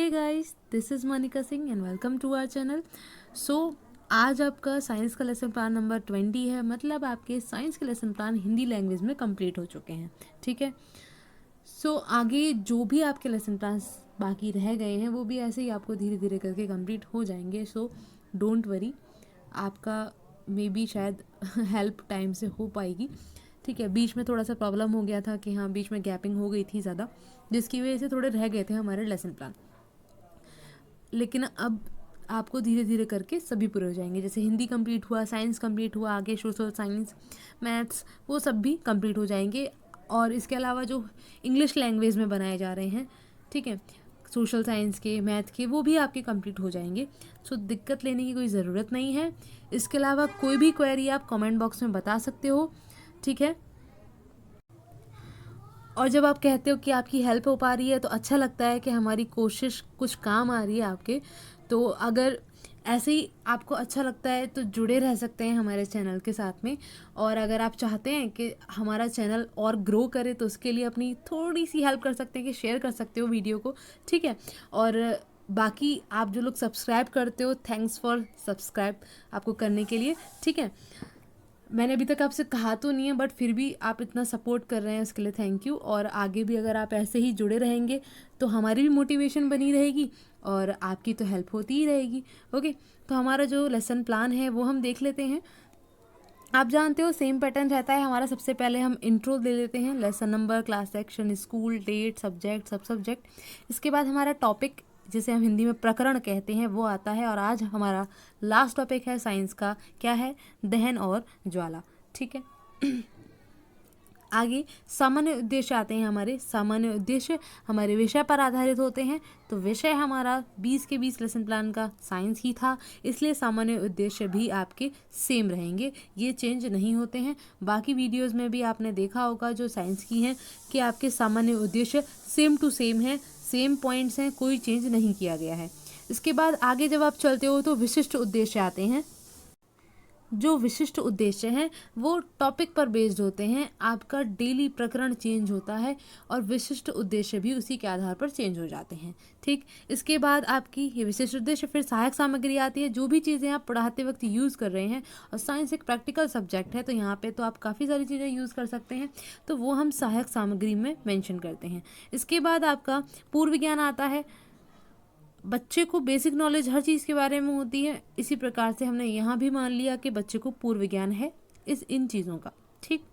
Hey guys, this is Monika Singh and welcome to our channel. आज आपका science का lesson plan number 20 है। मतलब आपके साइंस के लेसन प्लान हिंदी लैंग्वेज में कंप्लीट हो चुके हैं। ठीक है। आगे जो भी आपके लेसन प्लान बाकी रह गए हैं वो भी ऐसे ही आपको धीरे धीरे करके कंप्लीट हो जाएंगे। डोंट वरी, आपका मे बी शायद हेल्प टाइम से हो पाएगी। ठीक है। बीच में थोड़ा सा प्रॉब्लम हो गया था कि हाँ, बीच में गैपिंग हो गई थी ज़्यादा, जिसकी वजह से थोड़े रह गए थे हमारे लेसन प्लान। लेकिन अब आपको धीरे धीरे करके सभी पूरे हो जाएंगे। जैसे हिंदी कंप्लीट हुआ, साइंस कंप्लीट हुआ, आगे सोशल साइंस, मैथ्स, वो सब भी कंप्लीट हो जाएंगे। और इसके अलावा जो इंग्लिश लैंग्वेज में बनाए जा रहे हैं, ठीक है, सोशल साइंस के, मैथ के, वो भी आपके कंप्लीट हो जाएंगे। दिक्कत लेने की कोई ज़रूरत नहीं है। इसके अलावा कोई भी क्वेरी आप कमेंट बॉक्स में बता सकते हो। ठीक है। और जब आप कहते हो कि आपकी हेल्प हो पा रही है तो अच्छा लगता है कि हमारी कोशिश कुछ काम आ रही है आपके। तो अगर ऐसे ही आपको अच्छा लगता है तो जुड़े रह सकते हैं हमारे चैनल के साथ में। और अगर आप चाहते हैं कि हमारा चैनल और ग्रो करे तो उसके लिए अपनी थोड़ी सी हेल्प कर सकते हैं कि शेयर कर सकते हो वीडियो को। ठीक है। और बाकी आप जो लोग सब्सक्राइब करते हो, थैंक्स फॉर सब्सक्राइब आपको करने के लिए। ठीक है। मैंने अभी तक आपसे कहा तो नहीं है, बट फिर भी आप इतना सपोर्ट कर रहे हैं उसके लिए थैंक यू। और आगे भी अगर आप ऐसे ही जुड़े रहेंगे तो हमारी भी मोटिवेशन बनी रहेगी और आपकी तो हेल्प होती ही रहेगी। ओके। तो हमारा जो लेसन प्लान है वो हम देख लेते हैं। आप जानते हो सेम पैटर्न रहता है हमारा। सबसे पहले हम इंट्रो दे लेते हैं, lesson number, class section, school, date, subject, सब सब्जेक्ट। इसके बाद हमारा टॉपिक, जिसे हम हिंदी में प्रकरण कहते हैं, वो आता है। और आज हमारा लास्ट टॉपिक है साइंस का, क्या है? दहन और ज्वाला। ठीक है। आगे सामान्य उद्देश्य आते हैं हमारे। सामान्य उद्देश्य हमारे विषय पर आधारित होते हैं। तो विषय हमारा 20 के 20 लेसन प्लान का साइंस ही था, इसलिए सामान्य उद्देश्य भी आपके सेम रहेंगे, ये चेंज नहीं होते हैं। बाकी वीडियोस में भी आपने देखा होगा जो साइंस की हैं कि आपके सामान्य उद्देश्य सेम टू सेम है, सेम पॉइंट्स हैं, कोई चेंज नहीं किया गया है। इसके बाद आगे जब आप चलते हो तो विशिष्ट उद्देश्य आते हैं। जो विशिष्ट उद्देश्य हैं वो टॉपिक पर बेस्ड होते हैं। आपका डेली प्रकरण चेंज होता है और विशिष्ट उद्देश्य भी उसी के आधार पर चेंज हो जाते हैं। ठीक। इसके बाद आपकी ये विशिष्ट उद्देश्य, फिर सहायक सामग्री आती है। जो भी चीज़ें आप पढ़ाते वक्त यूज़ कर रहे हैं, और साइंस एक प्रैक्टिकल सब्जेक्ट है तो यहाँ पे तो आप काफ़ी सारी चीज़ें यूज़ कर सकते हैं, तो वो हम सहायक सामग्री में मेंशन करते हैं। इसके बाद आपका पूर्व ज्ञान आता है। बच्चे को बेसिक नॉलेज हर चीज़ के बारे में होती है, इसी प्रकार से हमने यहाँ भी मान लिया कि बच्चे को पूर्व ज्ञान है इन चीज़ों का। ठीक।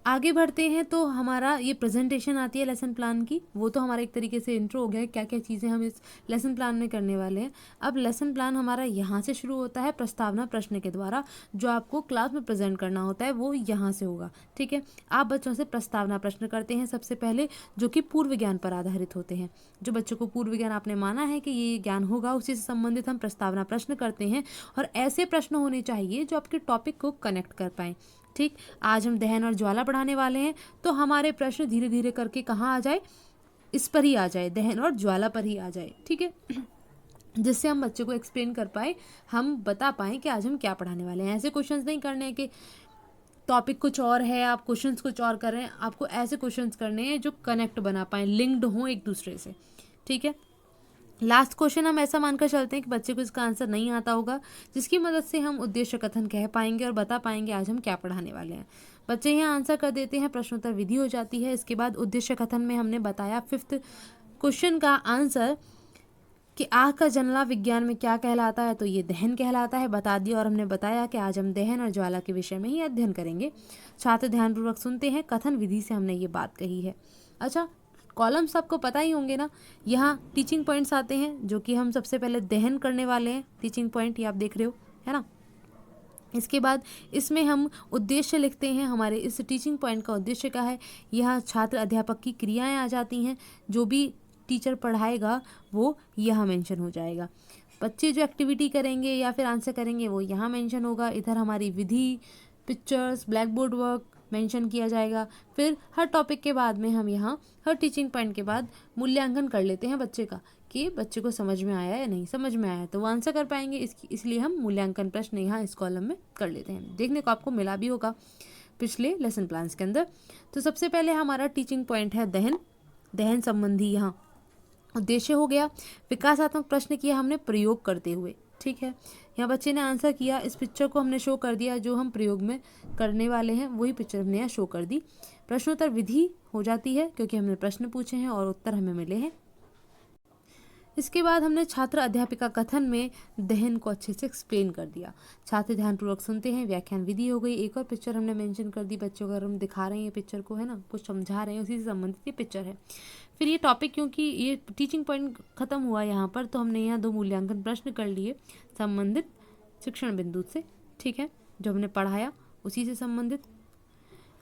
आगे बढ़ते हैं तो हमारा ये प्रेजेंटेशन आती है लेसन प्लान की। वो तो हमारा एक तरीके से इंट्रो हो गया है, क्या क्या चीज़ें हम इस लेसन प्लान में करने वाले हैं। अब लेसन प्लान हमारा यहाँ से शुरू होता है प्रस्तावना प्रश्न के द्वारा। जो आपको क्लास में प्रेजेंट करना होता है वो यहाँ से होगा। ठीक है। आप बच्चों से प्रस्तावना प्रश्न करते हैं सबसे पहले, जो कि पूर्व ज्ञान पर आधारित होते हैं। जो बच्चों को पूर्व ज्ञान आपने माना है कि ये ज्ञान होगा, उसी से संबंधित हम प्रस्तावना प्रश्न करते हैं। और ऐसे प्रश्न होने चाहिए जो आपके टॉपिक को कनेक्ट कर पाएँ। ठीक। आज हम दहन और ज्वाला पढ़ाने वाले हैं, तो हमारे प्रश्न धीरे धीरे करके कहाँ आ जाए, इस पर ही आ जाए, दहन और ज्वाला पर ही आ जाए। ठीक है। जिससे हम बच्चे को एक्सप्लेन कर पाए, हम बता पाएँ कि आज हम क्या पढ़ाने वाले हैं। ऐसे क्वेश्चंस नहीं करने हैं कि टॉपिक कुछ और है, आप क्वेश्चंस कुछ और कर रहे हैं। आपको ऐसे क्वेश्चंस करने हैं जो कनेक्ट बना पाएँ, लिंक्ड हों एक दूसरे से। ठीक है। लास्ट क्वेश्चन हम ऐसा मानकर चलते हैं कि बच्चे को इसका आंसर नहीं आता होगा, जिसकी मदद से हम उद्देश्य कथन कह पाएंगे और बता पाएंगे आज हम क्या पढ़ाने वाले हैं। बच्चे यहाँ आंसर कर देते हैं, प्रश्नोत्तर विधि हो जाती है। इसके बाद उद्देश्य कथन में हमने बताया 5th क्वेश्चन का आंसर कि आग का जलना विज्ञान में क्या कहलाता है, तो ये दहन कहलाता है, बता दिया। और हमने बताया कि आज हम दहन और ज्वाला के विषय में ही अध्ययन करेंगे। छात्र ध्यानपूर्वक सुनते हैं, कथन विधि से हमने ये बात कही है। अच्छा, कॉलम्स आपको पता ही होंगे ना। यहाँ टीचिंग पॉइंट्स आते हैं, जो कि हम सबसे पहले दहन करने वाले हैं। टीचिंग पॉइंट ये आप देख रहे हो, है ना। इसके बाद इसमें हम उद्देश्य लिखते हैं। हमारे इस टीचिंग पॉइंट का उद्देश्य क्या है, यहाँ छात्र अध्यापक की क्रियाएं आ जाती हैं। जो भी टीचर पढ़ाएगा वो यहाँ मेंशन हो जाएगा। बच्चे जो एक्टिविटी करेंगे या फिर आंसर करेंगे वो यहाँ मेंशन होगा। इधर हमारी विधि, pictures, blackboard work mention किया जाएगा। फिर हर टॉपिक के बाद में हम यहाँ हर टीचिंग पॉइंट के बाद मूल्यांकन कर लेते हैं बच्चे का, कि बच्चे को समझ में आया या नहीं। समझ में आया तो वो आंसर कर पाएंगे, इसलिए हम मूल्यांकन प्रश्न यहाँ इस कॉलम में कर लेते हैं। देखने को आपको मिला भी होगा पिछले लेसन प्लान्स के अंदर। तो सबसे पहले हमारा टीचिंग पॉइंट है दहन। दहन संबंधी यहाँ उद्देश्य हो गया। विकासात्मक प्रश्न किया हमने प्रयोग करते हुए, ठीक है। यहाँ बच्चे ने आंसर किया, इस पिक्चर को हमने शो कर दिया, जो हम प्रयोग में करने वाले हैं वही पिक्चर हमने यहाँ शो कर दी। प्रश्नोत्तर विधि हो जाती है क्योंकि हमने प्रश्न पूछे हैं और उत्तर हमें मिले हैं। इसके बाद हमने छात्र अध्यापिका कथन में दहन को अच्छे से एक्सप्लेन कर दिया। छात्र ध्यानपूर्वक सुनते हैं, व्याख्यान विधि हो गई। एक और पिक्चर हमने मेंशन कर दी बच्चों को, अगर हम दिखा रहे हैं पिक्चर को, है ना, कुछ समझा रहे हैं, उसी से संबंधित ये पिक्चर है। फिर ये टॉपिक, क्योंकि ये टीचिंग पॉइंट खत्म हुआ यहाँ पर, तो हमने यहाँ 2 मूल्यांकन प्रश्न कर लिए संबंधित शिक्षण बिंदु से, ठीक है, जो हमने पढ़ाया उसी से संबंधित।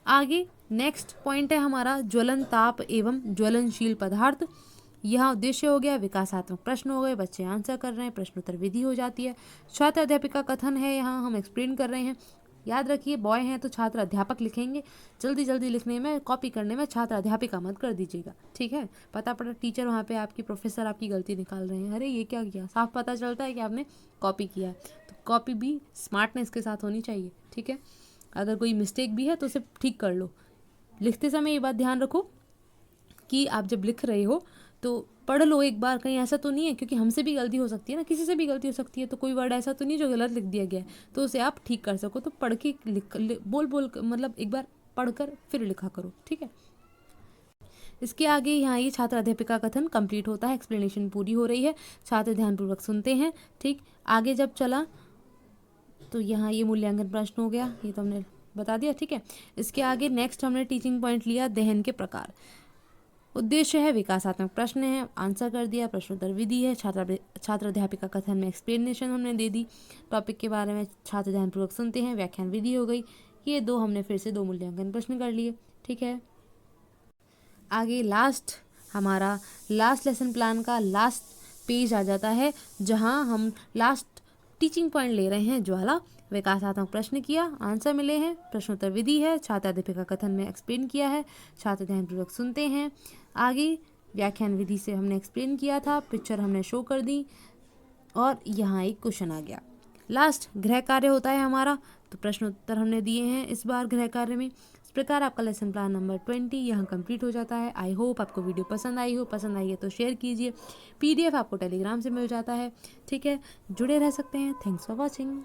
आगे नेक्स्ट पॉइंट है हमारा ज्वलन ताप एवं ज्वलनशील पदार्थ। यहाँ उद्देश्य हो गया, विकासात्मक प्रश्न हो गए, बच्चे आंसर कर रहे हैं, प्रश्नोत्तर विधि हो जाती है। छात्र अध्यापिका कथन है, यहाँ हम एक्सप्लेन कर रहे हैं। याद रखिए बॉय हैं तो छात्र अध्यापक लिखेंगे, जल्दी जल्दी लिखने में, कॉपी करने में छात्र अध्यापिका मत कर दीजिएगा, ठीक है। पता पड़ा टीचर वहाँ पे आपकी प्रोफेसर आपकी गलती निकाल रहे हैं, अरे ये क्या किया, साफ पता चलता है कि आपने कॉपी किया है। तो कॉपी भी स्मार्टनेस के साथ होनी चाहिए, ठीक है। अगर कोई मिस्टेक भी है तो उसे ठीक कर लो। लिखते समय ये बात ध्यान रखो कि आप जब लिख रहे हो तो पढ़ लो एक बार, कहीं ऐसा तो नहीं है, क्योंकि हमसे भी गलती हो सकती है ना, किसी से भी गलती हो सकती है, तो कोई वर्ड ऐसा तो नहीं जो गलत लिख दिया गया है, तो उसे आप ठीक कर सको। तो पढ़ के बोल मतलब एक बार पढ़कर फिर लिखा करो, ठीक है। इसके आगे यहाँ ये छात्र अध्यापिका कथन कंप्लीट होता है, एक्सप्लेनेशन पूरी हो रही है, छात्र ध्यानपूर्वक सुनते हैं, ठीक। आगे जब चला तो यहाँ ये मूल्यांकन प्रश्न हो गया, ये तो हमने बता दिया, ठीक है। इसके आगे नेक्स्ट हमने टीचिंग पॉइंट लिया दहन के प्रकार। उद्देश्य है, विकासात्मक प्रश्न है, आंसर कर दिया, प्रश्नोत्तर विधि है, छात्र अध्यापिका कथन में एक्सप्लेनेशन हमने दे दी टॉपिक के बारे में, छात्र ध्यानपूर्वक सुनते हैं, व्याख्यान विधि हो गई। ये 2 हमने फिर से 2 मूल्यांकन प्रश्न कर लिए, ठीक है। आगे हमारा लास्ट लेसन प्लान का लास्ट पेज आ जाता है, जहाँ हम लास्ट टीचिंग पॉइंट ले रहे हैं ज्वाला। विकासात्मक प्रश्न किया, आंसर मिले हैं, प्रश्नोत्तर विधि है, छात्र अध्यापिका कथन में एक्सप्लेन किया है, छात्र ध्यानपूर्वक सुनते हैं। आगे व्याख्यान विधि से हमने एक्सप्लेन किया था, पिक्चर हमने शो कर दी, और यहाँ एक क्वेश्चन आ गया। लास्ट गृह कार्य होता है हमारा, तो प्रश्नोत्तर हमने दिए हैं इस बार गृह कार्य में। इस प्रकार आपका लेसन प्लान नंबर 20 यहाँ कंप्लीट हो जाता है। आई होप आपको वीडियो पसंद आई हो, पसंद आई है तो शेयर कीजिए। PDF आपको टेलीग्राम से मिल जाता है, ठीक है। जुड़े रह सकते हैं। Thanks for watching.